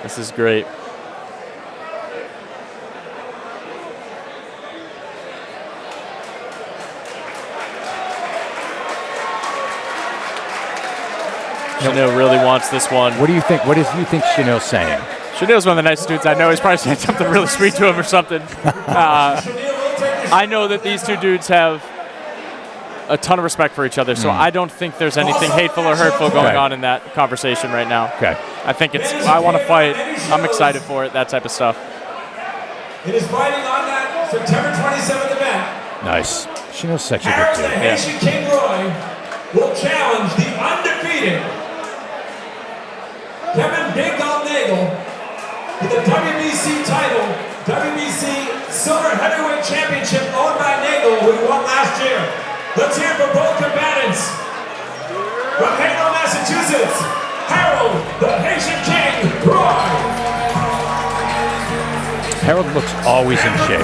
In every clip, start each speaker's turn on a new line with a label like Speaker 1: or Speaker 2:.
Speaker 1: This is great. Chanel really wants this one.
Speaker 2: What do you think? What do you think Chanel's saying?
Speaker 1: Chanel's one of the nicest dudes I know. He's probably saying something really sweet to him or something. I know that these two dudes have a ton of respect for each other, so I don't think there's anything hateful or hurtful going on in that conversation right now.
Speaker 2: Okay.
Speaker 1: I think I want to fight. I'm excited for it, that type of stuff.
Speaker 3: It is fighting on that September 27th event.
Speaker 2: Nice. Chanel's such a good dude.
Speaker 3: The Haitian King Roy will challenge the undefeated Kevin Big Dog Nagel for the WBC title, WBC Silver Heavyweight Championship owned by Nagel, who won last year. Let's hear for both combatants. From Venable, Massachusetts, Harold, the Haitian King, Roy.
Speaker 2: Harold looks always in shape.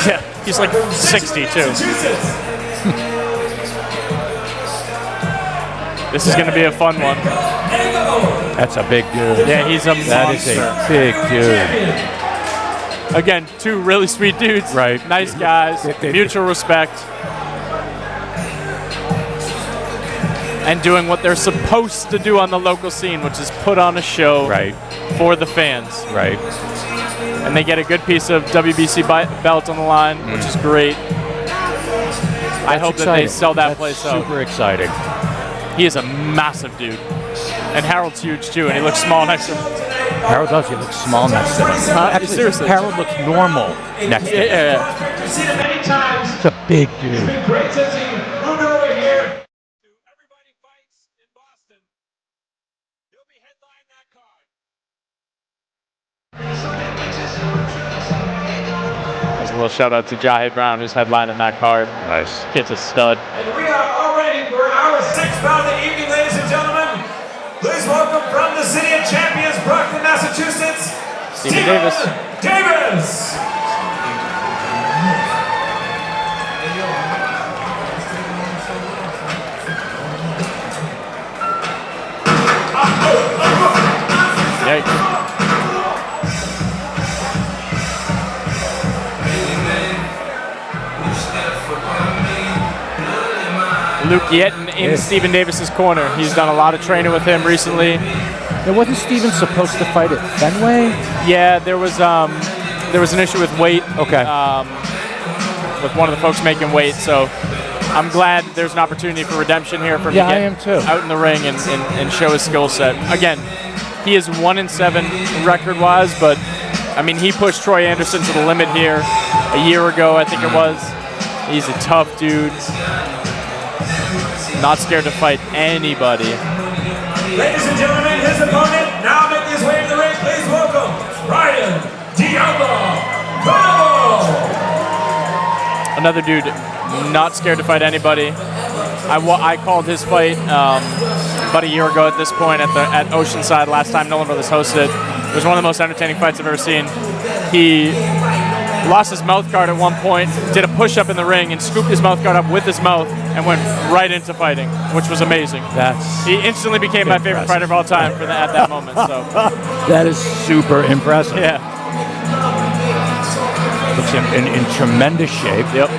Speaker 1: Yeah, he's like 60 too. This is going to be a fun one.
Speaker 2: That's a big dude.
Speaker 1: Yeah, he's a monster.
Speaker 2: That is a big dude.
Speaker 1: Again, two really sweet dudes.
Speaker 2: Right.
Speaker 1: Nice guys. Mutual respect. And doing what they're supposed to do on the local scene, which is put on a show for the fans.
Speaker 2: Right.
Speaker 1: And they get a good piece of WBC belt on the line, which is great. I hope that they sell that place out.
Speaker 2: Super exciting.
Speaker 1: He is a massive dude. And Harold's huge too, and he looks small next to him.
Speaker 2: Harold does. He looks small next to him. Actually,
Speaker 1: seriously.
Speaker 2: Harold looks normal next to him.
Speaker 1: Yeah.
Speaker 3: I've seen him many times.
Speaker 2: It's a big dude.
Speaker 3: It's been great since he moved over here. Everybody Fights in Boston. He'll be headlining that card.
Speaker 1: There's a little shout out to Jahe Brown, who's headlining that card.
Speaker 2: Nice.
Speaker 1: Kid's a stud.
Speaker 3: And we are all ready for our sixth bout of the evening, ladies and gentlemen. Please welcome from the City of Champions, Brockton, Massachusetts,
Speaker 1: Stephen Davis.
Speaker 3: Davis.
Speaker 1: Yikes. Luke Yetton in Stephen Davis's corner. He's done a lot of training with him recently.
Speaker 2: Now, wasn't Steven supposed to fight at Fenway?
Speaker 1: Yeah, there was an issue with weight.
Speaker 2: Okay.
Speaker 1: With one of the folks making weight, so I'm glad there's an opportunity for redemption here for him to
Speaker 2: I
Speaker 1: get
Speaker 2: am too.
Speaker 1: out in the ring and show his skill set. Again, he is 1-7 record-wise, but I mean he pushed Troy Anderson to the limit here a year ago, I think it was. He's a tough dude. Not scared to fight anybody.
Speaker 3: Ladies and gentlemen, his opponent now making his way to the ring. Please welcome Ryan Venable.
Speaker 1: Another dude not scared to fight anybody. I called his fight about a year ago at this point at Oceanside last time Nolan Bros hosted it. It was one of the most entertaining fights I've ever seen. He lost his mouth guard at one point, did a push-up in the ring, and scooped his mouth guard up with his mouth and went right into fighting, which was amazing. He instantly became my favorite fighter of all time at that moment. So
Speaker 2: that is super impressive.
Speaker 1: Yeah.
Speaker 2: Looks in tremendous shape.
Speaker 1: Yep.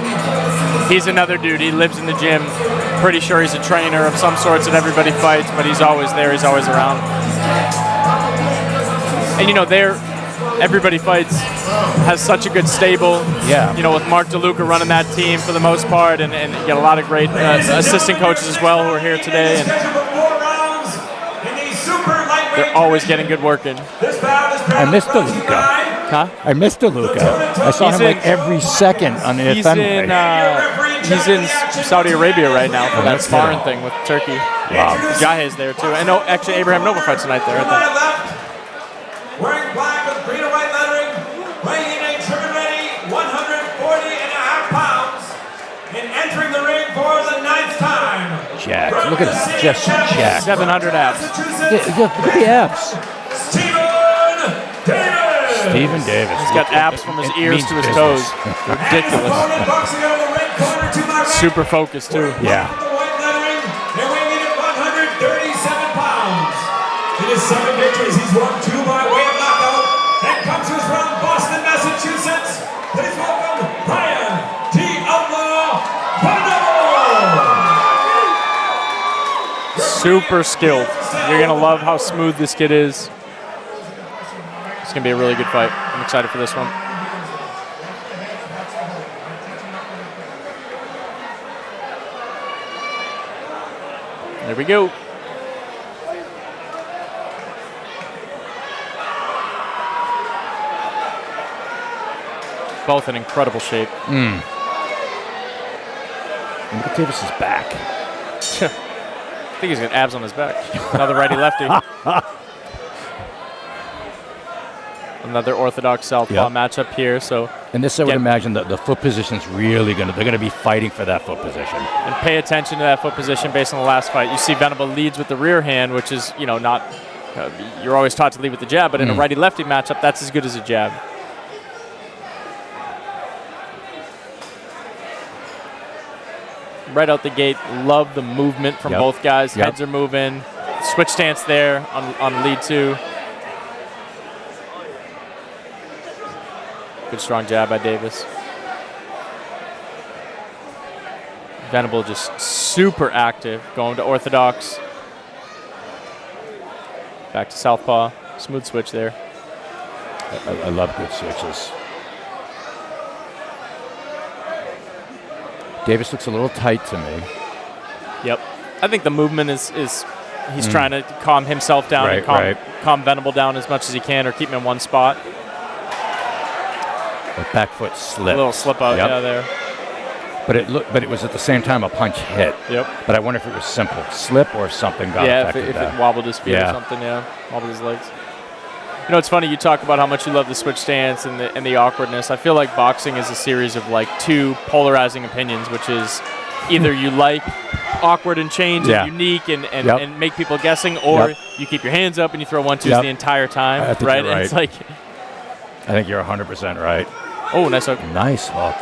Speaker 1: He's another dude. He lives in the gym. Pretty sure he's a trainer of some sorts that everybody fights, but he's always there. He's always around. And you know, Everybody Fights has such a good stable.
Speaker 2: Yeah.
Speaker 1: You know, with Mark DeLuca running that team for the most part, and you get a lot of great assistant coaches as well who are here today. And they're always getting good work in.
Speaker 2: I missed DeLuca.
Speaker 1: Huh?
Speaker 2: I missed DeLuca. I saw him like every second on the Fenway.
Speaker 1: He's in Saudi Arabia right now for that sparring thing with Turkey.
Speaker 2: Wow.
Speaker 1: Jahe's there too. And actually Abraham Noble fights tonight there, I think.
Speaker 3: Wearing black with green and white lettering, weighing in a trim and ready 140.5 pounds, and entering the ring for the 9th time.
Speaker 2: Jack, look at that, just Jack.
Speaker 1: 700 abs.
Speaker 2: Look at the abs. Stephen Davis.
Speaker 1: He's got abs from his ears to his toes. Ridiculous. Super focused too.
Speaker 2: Yeah.
Speaker 3: They're weighing in at 137 pounds. In his 7 victories, he's won 2 by way of knockout Please welcome Brian T. Outlaw Venable.
Speaker 1: Super skilled. You're going to love how smooth this kid is. It's going to be a really good fight. I'm excited for this one. There we go. Both in incredible shape.
Speaker 2: Look at Davis's back.
Speaker 1: I think he's got abs on his back. Another righty-lefty. Another orthodox southpaw matchup here. So,
Speaker 2: and this, I would imagine that the foot position's really they're gonna be fighting for that foot position.
Speaker 1: And pay attention to that foot position based on the last fight. You see Venable leads with the rear hand, which is, not, you're always taught to lead with the jab, but in a righty-lefty matchup, that's as good as a jab. Right out the gate, love the movement from both guys. Heads are moving. Switch stance there on lead 2. Good strong jab by Davis. Venable just super active, going to orthodox. Back to southpaw. Smooth switch there.
Speaker 2: I love good switches. Davis looks a little tight to me.
Speaker 1: Yep. I think the movement is he's trying to calm himself down and calm Venable down as much as he can, or keep him in one spot.
Speaker 2: The back foot slipped.
Speaker 1: A little slip out, there.
Speaker 2: But it was at the same time a punch hit.
Speaker 1: Yep.
Speaker 2: But I wonder if it was simple slip or if something got affected.
Speaker 1: If it wobbled his feet or something, wobbled his legs. It's funny, you talk about how much you love the switch stance and the awkwardness. I feel like boxing is a series of like two polarizing opinions, which is either you like awkward and change and unique and make people guessing, or you keep your hands up and you throw 1-2s the entire time,
Speaker 2: I think
Speaker 1: right?
Speaker 2: You're right.
Speaker 1: And it's like,
Speaker 2: I think you're 100% right.
Speaker 1: Oh, nice hook.
Speaker 2: Nice hook.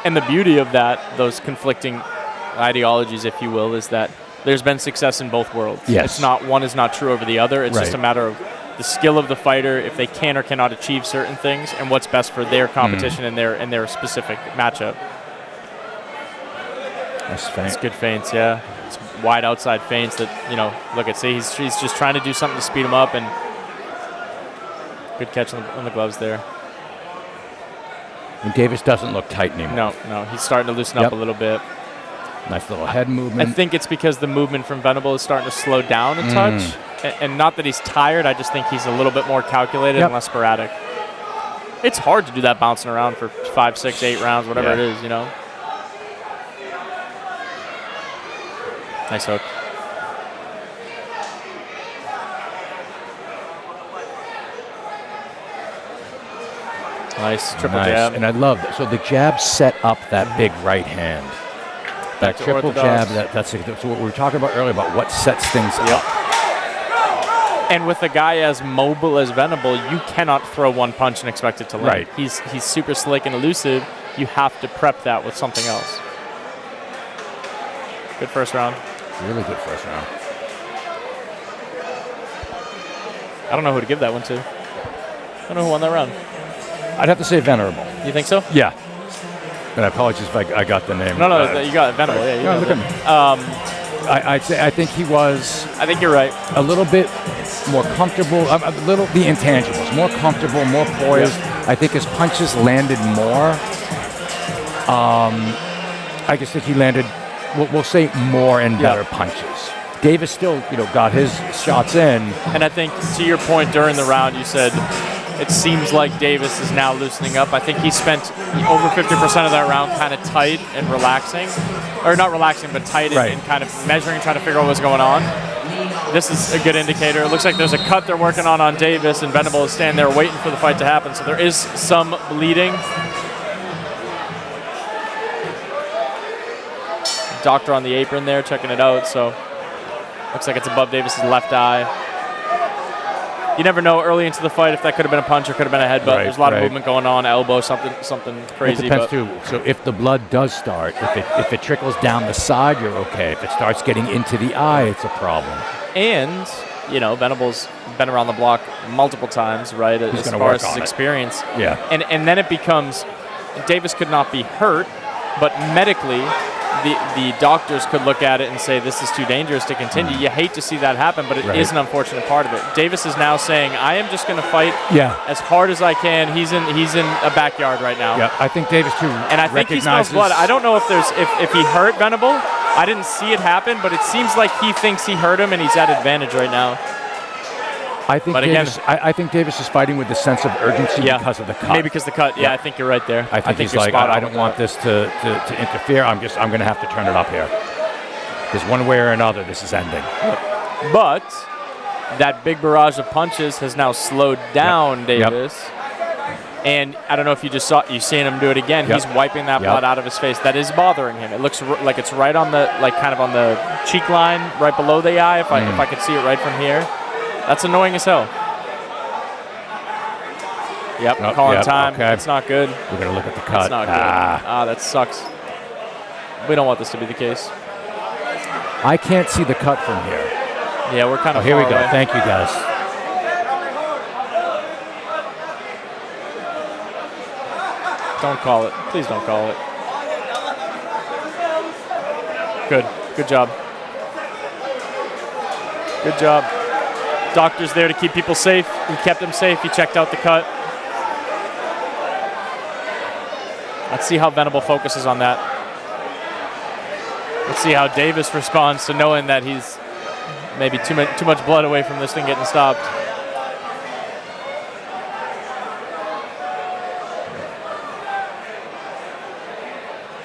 Speaker 1: And the beauty of that, those conflicting ideologies, if you will, is that there's been success in both worlds.
Speaker 2: Yes.
Speaker 1: It's not, one is not true over the other. It's just a matter of the skill of the fighter, if they can or cannot achieve certain things, and what's best for their competition and their specific matchup.
Speaker 2: Nice feint.
Speaker 1: It's good feints, yeah. It's wide outside feints that, look at, see, he's just trying to do something to speed him up, and good catch on the gloves there.
Speaker 2: And Davis doesn't look tight anymore.
Speaker 1: No, he's starting to loosen up a little bit.
Speaker 2: Nice little head movement.
Speaker 1: I think it's because the movement from Venable is starting to slow down a touch. And not that he's tired, I just think he's a little bit more calculated and less sporadic. It's hard to do that bouncing around for 5, 6, 8 rounds, whatever it is, Nice hook. Nice triple jab.
Speaker 2: And I love that. So the jab set up that big right hand. That triple jab, that's what we were talking about earlier about what sets things up.
Speaker 1: And with a guy as mobile as Venable, you cannot throw one punch and expect it to land.
Speaker 2: Right.
Speaker 1: He's super slick and elusive. You have to prep that with something else. Good first round.
Speaker 2: Really good first round.
Speaker 1: I don't know who to give that one to. I don't know who won that round.
Speaker 2: I'd have to say Venable.
Speaker 1: You think so?
Speaker 2: Yeah. And I apologize if I got the name.
Speaker 1: No, you got it. Venable.
Speaker 2: Right.
Speaker 1: Yeah,
Speaker 2: look at me. I think he was.
Speaker 1: I think you're right.
Speaker 2: A little bit more comfortable. The intangibles, more comfortable, more poised. Yep. I think his punches landed more. I just think he landed. We'll say more and better punches. Davis still, got his shots in.
Speaker 1: And I think to your point during the round, you said it seems like Davis is now loosening up. I think he spent over 50% of that round kind of tight and relaxing. Or not relaxing, but tight and kind of measuring, trying to figure out what's going on. This is a good indicator. It looks like there's a cut they're working on Davis, and Venable is standing there waiting for the fight to happen. So there is some bleeding. Doctor on the apron there, checking it out. So looks like it's above Davis's left eye. You never know early into the fight if that could have been a punch or could have been a headbutt. There's a lot of movement going on, elbow, something crazy.
Speaker 2: It depends too. So if the blood does start, if it trickles down the side, you're okay. If it starts getting into the eye, it's a problem.
Speaker 1: And you know, Venable's been around the block multiple times, right? As far as his experience.
Speaker 2: Yeah.
Speaker 1: And then it becomes Davis could not be hurt, but medically, the doctors could look at it and say this is too dangerous to continue. You hate to see that happen, but it is an unfortunate part of it. Davis is now saying, I am just going to fight as hard as I can. He's in a backyard right now.
Speaker 2: Yeah, I think Davis too.
Speaker 1: And I think he smells blood. I don't know if he hurt Venable. I didn't see it happen, but it seems like he thinks he hurt him and he's at advantage right now.
Speaker 2: I think Davis is fighting with a sense of urgency because of the cut.
Speaker 1: Maybe because of the cut. Yeah, I think you're right there.
Speaker 2: I think he's like, I don't want this to interfere. I'm going to have to turn it up here. Because one way or another, this is ending.
Speaker 1: But that big barrage of punches has now slowed down Davis. And I don't know if you seen him do it again. He's wiping that blood out of his face. That is bothering him. It looks like it's right on the, kind of on the cheek line, right below the eye, if I could see it right from here. That's annoying as hell. Yep, calling time. Okay. It's not good.
Speaker 2: We're going to look at the cut.
Speaker 1: It's not good. That sucks. We don't want this to be the case.
Speaker 2: I can't see the cut from here.
Speaker 1: Yeah, we're kind of
Speaker 2: here we go.
Speaker 1: Away.
Speaker 2: Thank you, guys.
Speaker 1: Don't call it. Please don't call it. Good. Good job. Good job. Doctor's there to keep people safe. He kept them safe. He checked out the cut. Let's see how Venable focuses on that. Let's see how Davis responds to knowing that he's maybe too much blood away from this thing getting stopped.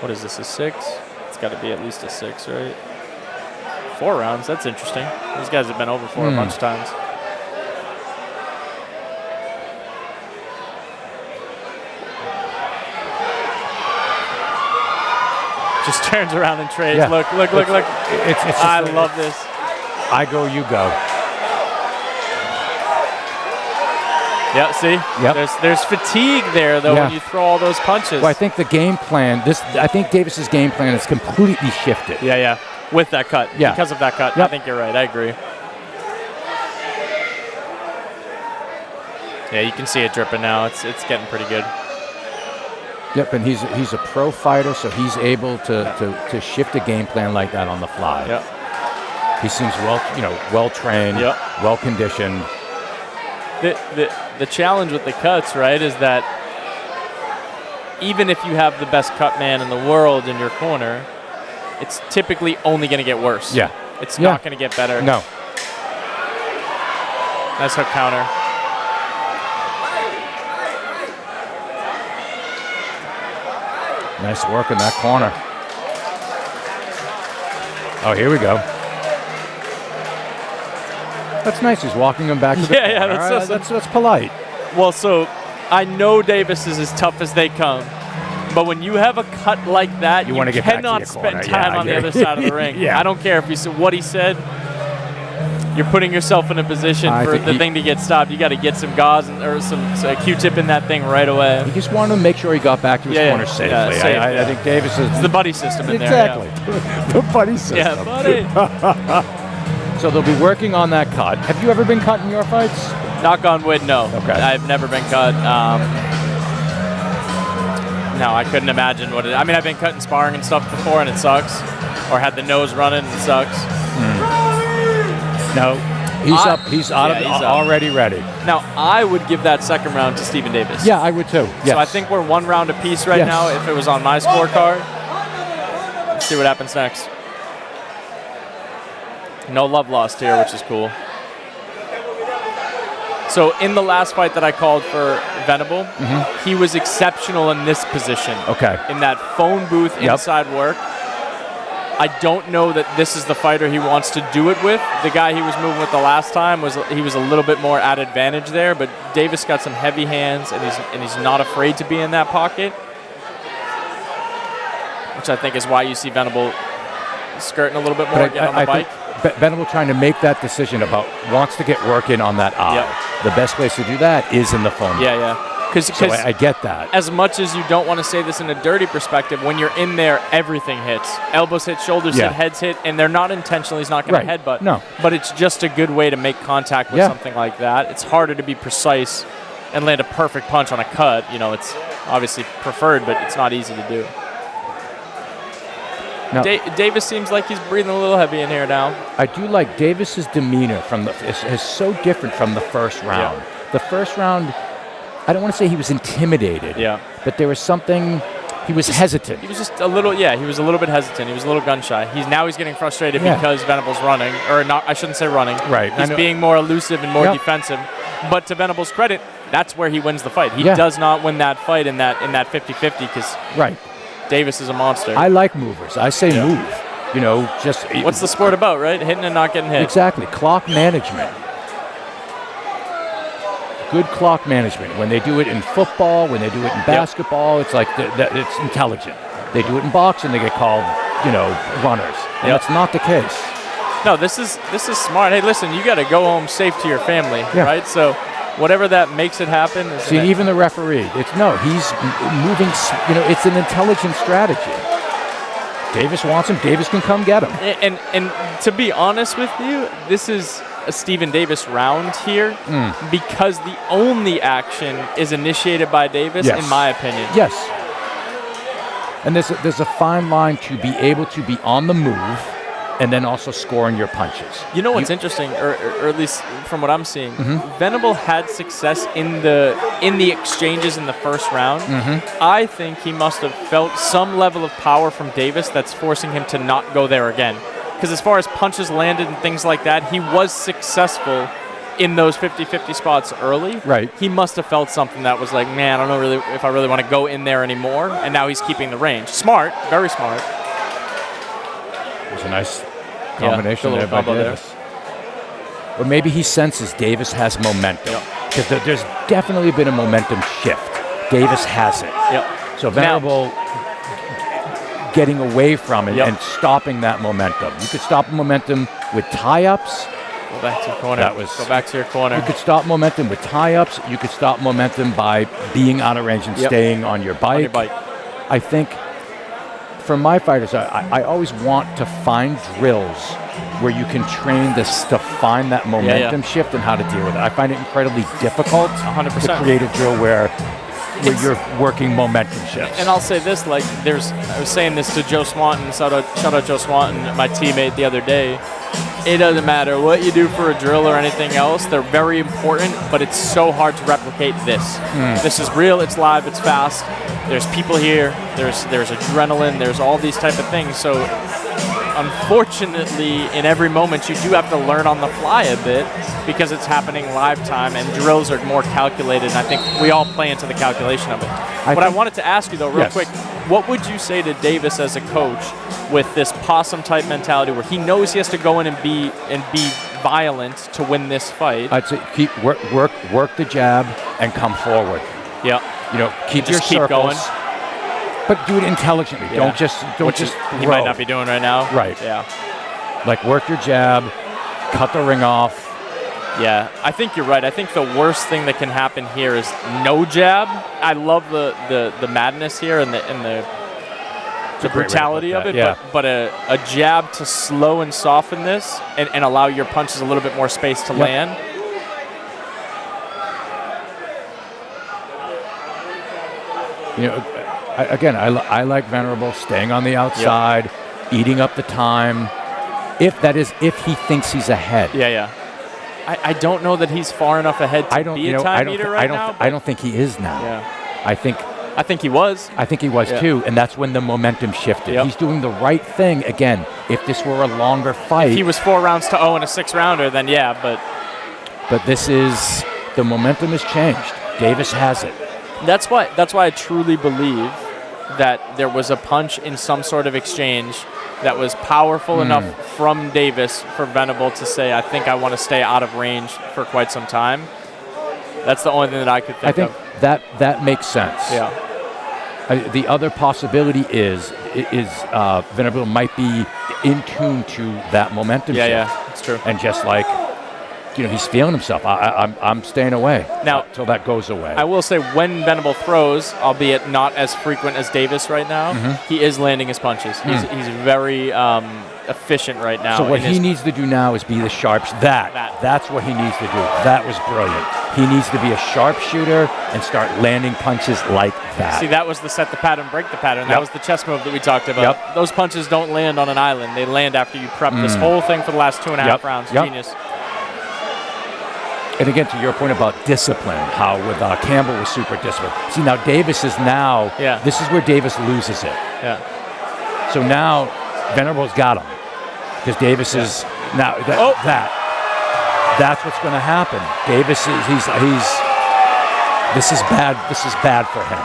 Speaker 1: What is this, a 6? It's got to be at least a 6, right? 4 rounds, that's interesting. These guys have been over 4 a bunch of times. Just turns around and trades. Yeah. Look. I love this.
Speaker 2: I go, you go.
Speaker 1: Yeah, see?
Speaker 2: Yep.
Speaker 1: There's fatigue there, though, when you throw all those punches.
Speaker 2: Well, I think the game plan, I think Davis's game plan is completely shifted.
Speaker 1: Yeah. With that cut.
Speaker 2: Yeah.
Speaker 1: Because of that cut.
Speaker 2: Yep.
Speaker 1: I think you're right. I agree. Yeah, you can see it dripping now. It's getting pretty good.
Speaker 2: Yep, and he's a pro fighter, so he's able to shift a game plan like that on the fly.
Speaker 1: Yep.
Speaker 2: He seems well trained, well conditioned.
Speaker 1: The challenge with the cuts, right, is that even if you have the best cut man in the world in your corner, it's typically only going to get worse.
Speaker 2: Yeah.
Speaker 1: It's not going to get better.
Speaker 2: No.
Speaker 1: Nice hook counter.
Speaker 2: Nice work in that corner. Oh, here we go. That's nice. He's walking him back to the corner.
Speaker 1: Yeah,
Speaker 2: that's polite.
Speaker 1: Well, so I know Davis is as tough as they come, but when you have a cut like that, you
Speaker 2: want to get
Speaker 1: cannot
Speaker 2: back to your
Speaker 1: spend
Speaker 2: corner.
Speaker 1: time on the other side of the ring.
Speaker 2: Yeah.
Speaker 1: I don't care if he said what he said. You're putting yourself in a position for the thing to get stopped. You got to get some gauze or some Q-tip in that thing right away.
Speaker 2: He just wanted to make sure he got back to his corner safely. I think Davis is...
Speaker 1: It's the buddy system in
Speaker 2: there. Exactly. The buddy system.
Speaker 1: Yeah, buddy.
Speaker 2: So they'll be working on that cut. Have you ever been cut in your fights?
Speaker 1: Knock on wood, no.
Speaker 2: Okay.
Speaker 1: I've never been cut. No, I couldn't imagine what it... I mean, I've been cut in sparring and stuff before, and it sucks. Or had the nose running, and it sucks.
Speaker 2: No, he's already ready.
Speaker 1: Now, I would give that second round to Stephen Davis.
Speaker 2: Yeah, I would too. Yes.
Speaker 1: So I think we're 1 round apiece right now if it was on my scorecard. Let's see what happens next. No love lost here, which is cool. So in the last fight that I called for Venable, he was exceptional in this position.
Speaker 2: Okay.
Speaker 1: In that phone booth inside work. I don't know that this is the fighter he wants to do it with. The guy he was moving with the last time was a little bit more at advantage there, but Davis got some heavy hands and he's not afraid to be in that pocket, which I think is why you see Venable skirting a little bit more, getting on the bike.
Speaker 2: Venable trying to make that decision about wants to get work in on that eye. The best place to do that is in the phone.
Speaker 1: Yeah.
Speaker 2: So I get that.
Speaker 1: As much as you don't want to say this in a dirty perspective, when you're in there, everything hits. Elbows hit, shoulders hit, heads hit, and they're not intentional. He's not going to headbutt.
Speaker 2: No.
Speaker 1: But it's just a good way to make contact with something like that. It's harder to be precise and land a perfect punch on a cut. You know, it's obviously preferred, but it's not easy to do.
Speaker 2: Now,
Speaker 1: Davis seems like he's breathing a little heavy in here now.
Speaker 2: I do like Davis's demeanor is so different from the first round.
Speaker 1: Yeah.
Speaker 2: The first round, I don't want to say he was intimidated.
Speaker 1: Yeah.
Speaker 2: But there was something. He was hesitant.
Speaker 1: He was just a little. Yeah, he was a little bit hesitant. He was a little gun shy. He's getting frustrated because Venable's running, or not. I shouldn't say running.
Speaker 2: Right.
Speaker 1: He's being more elusive and more defensive. But to Venable's credit, that's where he wins the fight. He does not win that fight in that 50-50 because Davis is a monster.
Speaker 2: I like movers. I say move. You know, just
Speaker 1: what's the sport about, right? Hitting and not getting hit.
Speaker 2: Exactly. Clock management. Good clock management. When they do it in football, when they do it in basketball, it's like it's intelligent. They do it in boxing, they get called, runners. And that's not the case.
Speaker 1: No, this is smart. Hey, listen, you got to go home safe to your family, right? So whatever that makes it happen.
Speaker 2: See, even the referee, he's moving. It's an intelligent strategy. Davis wants him. Davis can come get him.
Speaker 1: And to be honest with you, this is a Stephen Davis round here because the only action is initiated by Davis, in my opinion.
Speaker 2: Yes. And there's a fine line to be able to be on the move and then also scoring your punches.
Speaker 1: You know what's interesting, or at least from what I'm seeing, Venable had success in the exchanges in the first round. I think he must have felt some level of power from Davis that's forcing him to not go there again. Because as far as punches landed and things like that, he was successful in those 50-50 spots early.
Speaker 2: Right.
Speaker 1: He must have felt something that was like, man, I don't know really if I really want to go in there anymore. And now he's keeping the range. Smart, very smart.
Speaker 2: It was a nice combination there by Davis. Or maybe he senses Davis has momentum. Because there's definitely been a momentum shift. Davis has it. So Venable getting away from it and stopping that momentum. You could stop momentum with tie-ups.
Speaker 1: Go back to your corner. Go back to your corner.
Speaker 2: You could stop momentum with tie-ups. You could stop momentum by being out of range and staying on your bike. I think for my fighters, I always want to find drills where you can train this to find that momentum shift and how to deal with it. I find it incredibly difficult
Speaker 1: 100%.
Speaker 2: to create a drill where you're working momentum shifts.
Speaker 1: And I'll say this, I was saying this to Joe Swanton, shout out Joe Swanton, my teammate the other day. It doesn't matter what you do for a drill or anything else. They're very important, but it's so hard to replicate this. This is real, it's live, it's fast. There's people here, there's adrenaline, there's all these type of things. So unfortunately, in every moment, you do have to learn on the fly a bit because it's happening live time and drills are more calculated. And I think we all play into the calculation of it. I wanted to ask you, though, real quick, what would you say to Davis as a coach with this possum-type mentality where he knows he has to go in and be violent to win this fight?
Speaker 2: I'd say work the jab and come forward.
Speaker 1: Yeah.
Speaker 2: Keep your circles.
Speaker 1: Going.
Speaker 2: But do it intelligently. Don't just throw.
Speaker 1: He might not be doing right now.
Speaker 2: Right.
Speaker 1: Yeah.
Speaker 2: Like work your jab, cut the ring off.
Speaker 1: Yeah, I think you're right. I think the worst thing that can happen here is no jab. I love the madness here and the brutality of it, but a jab to slow and soften this and allow your punches a little bit more space to land.
Speaker 2: Again, I like Venable staying on the outside, eating up the time. If he thinks he's ahead.
Speaker 1: Yeah. I don't know that he's far enough ahead to be a time eater right now.
Speaker 2: I don't think he is now.
Speaker 1: Yeah.
Speaker 2: I think
Speaker 1: he was.
Speaker 2: I think he was too, and that's when the momentum shifted. He's doing the right thing. Again, if this were a longer fight.
Speaker 1: If he was 4 rounds to 0 in a 6-rounder, then
Speaker 2: But this is, the momentum has changed. Davis has it.
Speaker 1: That's why I truly believe that there was a punch in some sort of exchange that was powerful enough from Davis for Venable to say, I think I want to stay out of range for quite some time. That's the only thing that I could think of.
Speaker 2: I think that makes sense.
Speaker 1: Yeah.
Speaker 2: The other possibility is Venable might be in tune to that momentum shift.
Speaker 1: Yeah, it's true.
Speaker 2: And just like he's feeling himself. I'm staying away
Speaker 1: now
Speaker 2: until that goes away.
Speaker 1: I will say when Venable throws, albeit not as frequent as Davis right now, he is landing his punches. He's very efficient right now.
Speaker 2: So what he needs to do now is be the sharps. That's what he needs to do. That was brilliant. He needs to be a sharpshooter and start landing punches like that.
Speaker 1: See, that was the set the pattern, break the pattern. That was the chess move that we talked about. Those punches don't land on an island. They land after you prep this whole thing for the last 2.5 rounds. Genius.
Speaker 2: And again, to your point about discipline, how with Campbell was super disciplined. See, now Davis is now, this is where Davis loses it.
Speaker 1: Yeah.
Speaker 2: So now Venable's got him. Because Davis is now, that's what's going to happen. Davis is, this is bad for him.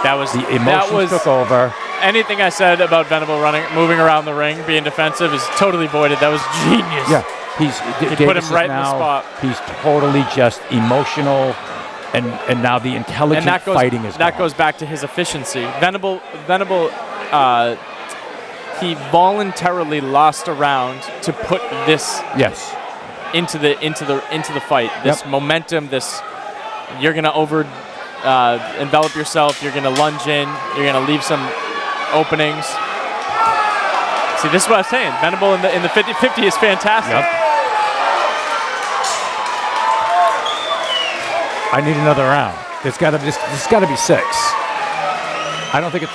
Speaker 1: That was,
Speaker 2: the emotions took over.
Speaker 1: Anything I said about Venable moving around the ring, being defensive is totally voided. That was genius.
Speaker 2: Yeah. He
Speaker 1: put him right in the spot.
Speaker 2: He's totally just emotional, and now the intelligent fighting is
Speaker 1: that
Speaker 2: gone.
Speaker 1: goes back to his efficiency. Venable, he voluntarily lost a round to put this into the fight. This momentum. This you're gonna envelop yourself. You're gonna lunge in. You're gonna leave some openings. See, this is what I was saying. Venable in the 50-50 is fantastic.
Speaker 2: Yep. I need another round. It's got to be 6. I don't think it's.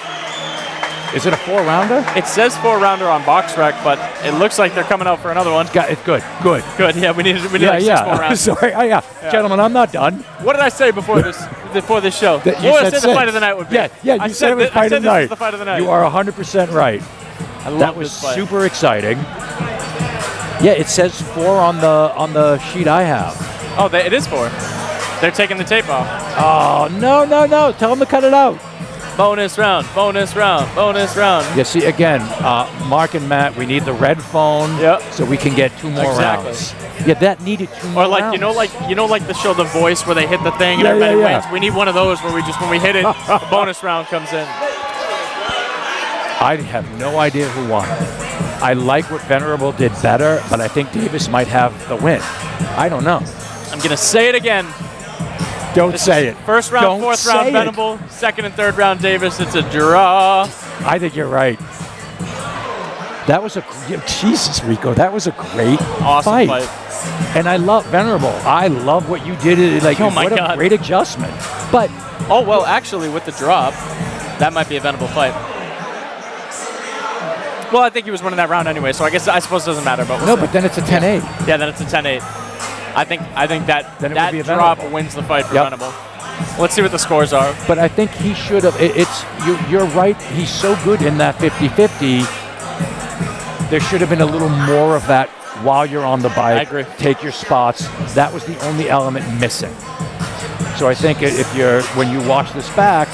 Speaker 2: Is it a 4-rounder?
Speaker 1: It says 4-rounder on BoxRec, but it looks like they're coming out for another one.
Speaker 2: It's good.
Speaker 1: Yeah, we need like 6 more rounds.
Speaker 2: Sorry. Gentlemen, I'm not done.
Speaker 1: What did I say before this show?
Speaker 2: You
Speaker 1: said
Speaker 2: said
Speaker 1: the fight of the night would be.
Speaker 2: Yeah. You said it was fight of the night.
Speaker 1: The fight of the night.
Speaker 2: You are 100% right.
Speaker 1: I love
Speaker 2: that was
Speaker 1: this fight.
Speaker 2: super exciting. Yeah, it says 4 on the sheet I have.
Speaker 1: Oh, it is 4. They're taking the tape off.
Speaker 2: Oh, no. Tell them to cut it out.
Speaker 1: Bonus round.
Speaker 2: Yeah, see, again, Mark and Matt, we need the red phone so we can get 2 more rounds. Yeah, that needed 2 more rounds.
Speaker 1: Or like the show The Voice where they hit the thing and everybody wins. We need one of those where when we hit it, a bonus round comes in.
Speaker 2: I have no idea who won. I like what Venable did better, but I think Davis might have the win. I don't know.
Speaker 1: I'm going to say it again.
Speaker 2: Don't say it.
Speaker 1: First round, fourth round, Venable. Second and third round, Davis. It's a draw.
Speaker 2: I think you're right. That was Jesus, Rico. That was a great
Speaker 1: awesome fight.
Speaker 2: And I love Venable. I love what you did. Like,
Speaker 1: oh my God.
Speaker 2: A great adjustment. But
Speaker 1: actually, with the drop, that might be a Venable fight. Well, I think he was winning that round anyway, so I suppose it doesn't matter. But
Speaker 2: but then it's a 10-8.
Speaker 1: Yeah, then it's a 10-8. I think that drop wins the fight for Venable. Let's see what the scores are.
Speaker 2: But I think he should have. You're right. He's so good in that 50-50. There should have been a little more of that while you're on the bike.
Speaker 1: I agree.
Speaker 2: Take your spots. That was the only element missing. So I think when you watch this back,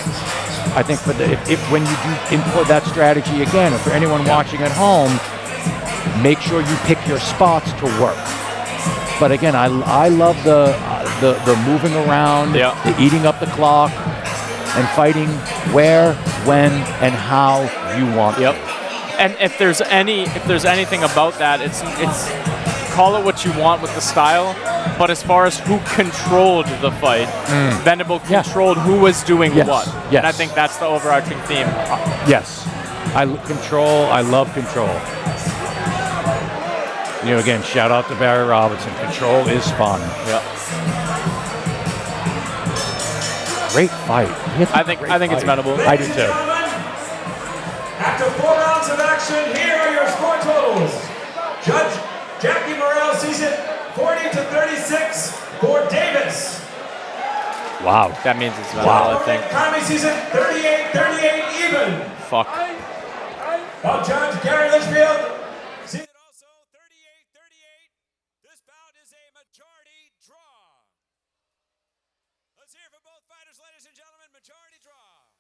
Speaker 2: I think when you do employ that strategy again, or for anyone watching at home, make sure you pick your spots to work. But again, I love the moving around, the eating up the clock, and fighting where, when, and how you want.
Speaker 1: Yep. And if there's anything about that, it's call it what you want with the style. But as far as who controlled the fight, Venable controlled who was doing what.
Speaker 2: Yes.
Speaker 1: And I think that's the overarching theme.
Speaker 2: Yes. I love control. Again, shout out to Barry Robinson. Control is fun.
Speaker 1: Yep.
Speaker 2: Great fight.
Speaker 1: I think it's Venable.
Speaker 2: I do too.
Speaker 3: After 4 rounds of action, here are your score totals. Judge Jackie Morrell sees it 40-36 for Davis.
Speaker 2: Wow.
Speaker 1: That means it's Venable, I think.
Speaker 3: Conley sees it 38-38 even.
Speaker 1: Fuck.
Speaker 3: While Judge Gary Litchfield sees it also 38-38. This bout is a majority draw. Let's hear from both fighters, ladies and gentlemen. Majority draw.